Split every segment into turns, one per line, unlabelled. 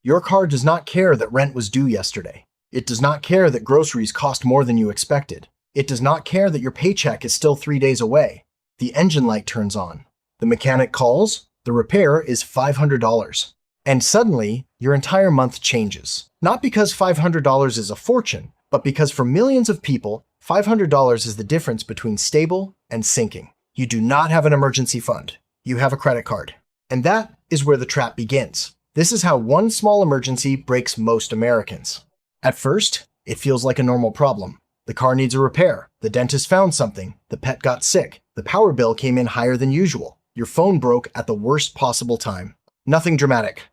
Your car does not care that rent was due yesterday. It does not care that groceries cost more than you expected. It does not care that your paycheck is still 3 days away. The engine light turns on. The mechanic calls. The repair is $500. And suddenly, your entire month changes. Not because $500 is a fortune, but because for millions of people, $500 is the difference between stable and sinking. You do not have an emergency fund. You have a credit card. And that is where the trap begins. This is how one small emergency breaks most Americans. At first, it feels like a normal problem. The car needs a repair. The dentist found something. The pet got sick. The power bill came in higher than usual. Your phone broke at the worst possible time. Nothing dramatic.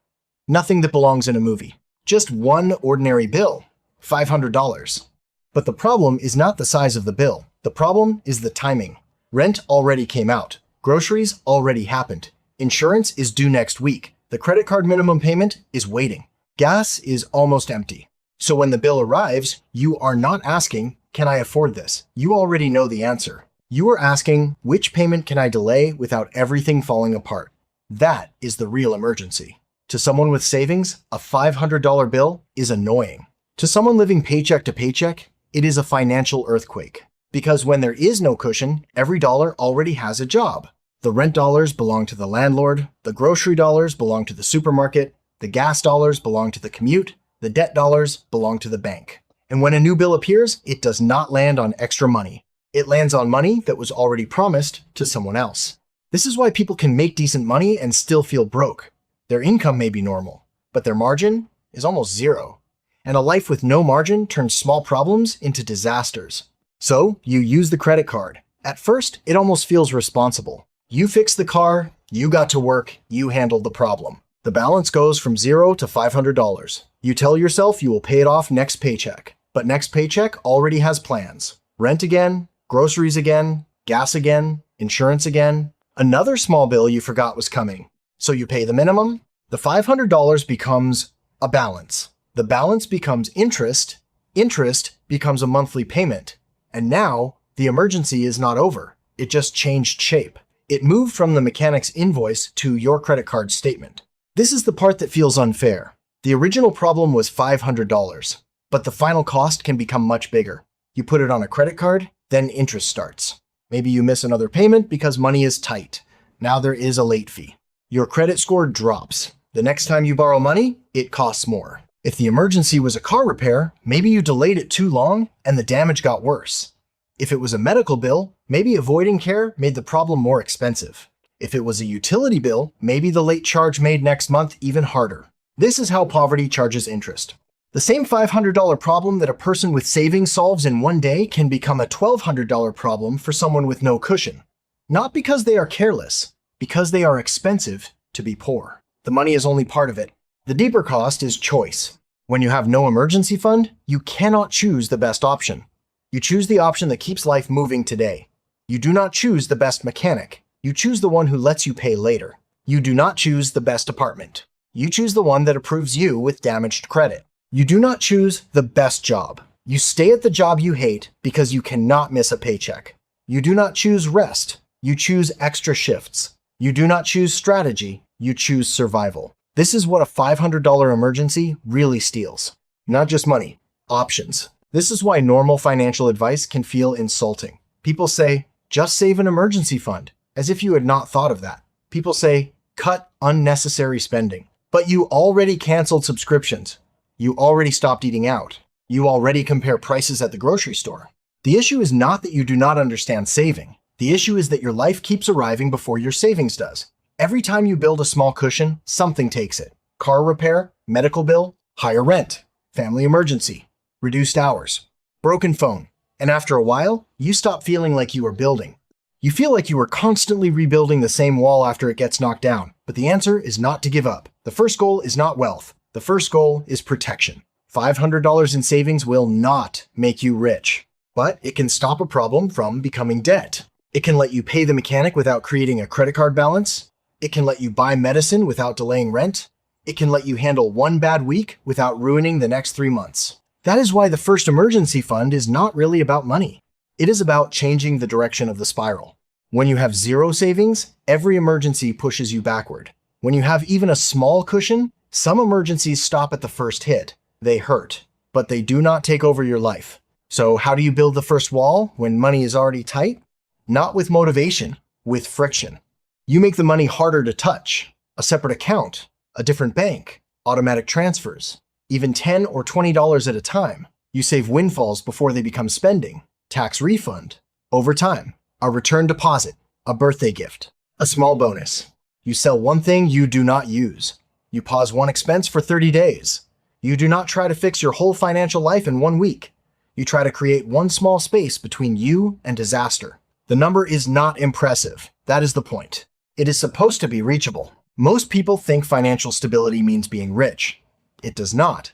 Nothing that belongs in a movie. Just one ordinary bill. $500. But the problem is not the size of the bill. The problem is the timing. Rent already came out. Groceries already happened. Insurance is due next week. The credit card minimum payment is waiting. Gas is almost empty. So when the bill arrives, you are not asking, can I afford this? You already know the answer. You are asking, which payment can I delay without everything falling apart? That is the real emergency. To someone with savings, a $500 bill is annoying. To someone living paycheck to paycheck, it is a financial earthquake. Because when there is no cushion, every dollar already has a job. The rent dollars belong to the landlord, the grocery dollars belong to the supermarket, the gas dollars belong to the commute, the debt dollars belong to the bank. And when a new bill appears, it does not land on extra money. It lands on money that was already promised to someone else. This is why people can make decent money and still feel broke. Their income may be normal, but their margin is almost zero. And a life with no margin turns small problems into disasters. So you use the credit card. At first, it almost feels responsible. You fixed the car, you got to work, you handled the problem. The balance goes from $0 to $500. You tell yourself you will pay it off next paycheck. But next paycheck already has plans. Rent again, groceries again, gas again, insurance again. Another small bill you forgot was coming. So you pay the minimum. The $500 becomes a balance. The balance becomes interest. Interest becomes a monthly payment. And now the emergency is not over. It just changed shape. It moved from the mechanic's invoice to your credit card statement. This is the part that feels unfair. The original problem was $500, but the final cost can become much bigger. You put it on a credit card, then interest starts. Maybe you miss another payment because money is tight. Now there is a late fee. Your credit score drops. The next time you borrow money, it costs more. If the emergency was a car repair, maybe you delayed it too long and the damage got worse. If it was a medical bill, maybe avoiding care made the problem more expensive. If it was a utility bill, maybe the late charge made next month even harder. This is how poverty charges interest. The same $500 problem that a person with savings solves in one day can become a $1,200 problem for someone with no cushion. Not because they are careless, because they are expensive to be poor. The money is only part of it. The deeper cost is choice. When you have no emergency fund, you cannot choose the best option. You choose the option that keeps life moving today. You do not choose the best mechanic. You choose the one who lets you pay later. You do not choose the best apartment. You choose the one that approves you with damaged credit. You do not choose the best job. You stay at the job you hate because you cannot miss a paycheck. You do not choose rest. You choose extra shifts. You do not choose strategy. You choose survival. This is what a $500 emergency really steals. Not just money, options. This is why normal financial advice can feel insulting. People say, just save an emergency fund, as if you had not thought of that. People say, cut unnecessary spending. But you already canceled subscriptions. You already stopped eating out. You already compare prices at the grocery store. The issue is not that you do not understand saving. The issue is that your life keeps arriving before your savings does. Every time you build a small cushion, something takes it. Car repair, medical bill, higher rent, family emergency, reduced hours, broken phone. And after a while, you stop feeling like you are building. You feel like you are constantly rebuilding the same wall after it gets knocked down. But the answer is not to give up. The first goal is not wealth. The first goal is protection. $500 in savings will not make you rich, but it can stop a problem from becoming debt. It can let you pay the mechanic without creating a credit card balance. It can let you buy medicine without delaying rent. It can let you handle one bad week without ruining the next 3 months. That is why the first emergency fund is not really about money. It is about changing the direction of the spiral. When you have zero savings, every emergency pushes you backward. When you have even a small cushion, Some emergencies stop at the first hit. They hurt, but they do not take over your life. So how do you build the first wall when money is already tight? Not with motivation, with friction. You make the money harder to touch. A separate account, a different bank, automatic transfers, even $10 or $20 at a time. You save windfalls before they become spending, tax refund, overtime, a return deposit, a birthday gift, a small bonus. You sell one thing you do not use. You pause one expense for 30 days. You do not try to fix your whole financial life in 1 week. You try to create one small space between you and disaster. The number is not impressive. That is the point. It is supposed to be reachable. Most people think financial stability means being rich. It does not.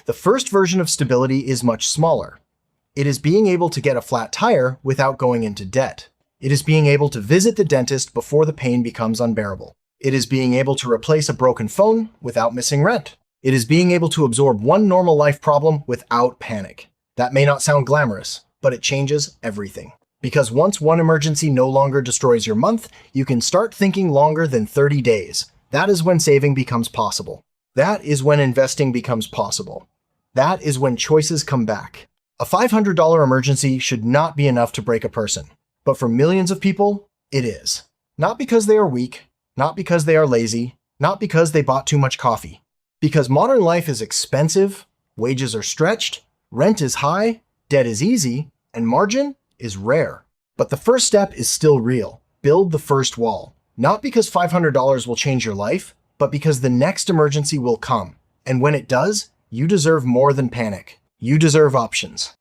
The first version of stability is much smaller. It is being able to get a flat tire without going into debt. It is being able to visit the dentist before the pain becomes unbearable. It is being able to replace a broken phone without missing rent. It is being able to absorb one normal life problem without panic. That may not sound glamorous, but it changes everything. Because once one emergency no longer destroys your month, you can start thinking longer than 30 days. That is when saving becomes possible. That is when investing becomes possible. That is when choices come back. A $500 emergency should not be enough to break a person. But for millions of people, it is. Not because they are weak, not because they are lazy, not because they bought too much coffee. Because modern life is expensive, wages are stretched, rent is high, debt is easy, and margin is rare. But the first step is still real. Build the first wall. Not because $500 will change your life, but because the next emergency will come. And when it does, you deserve more than panic. You deserve options.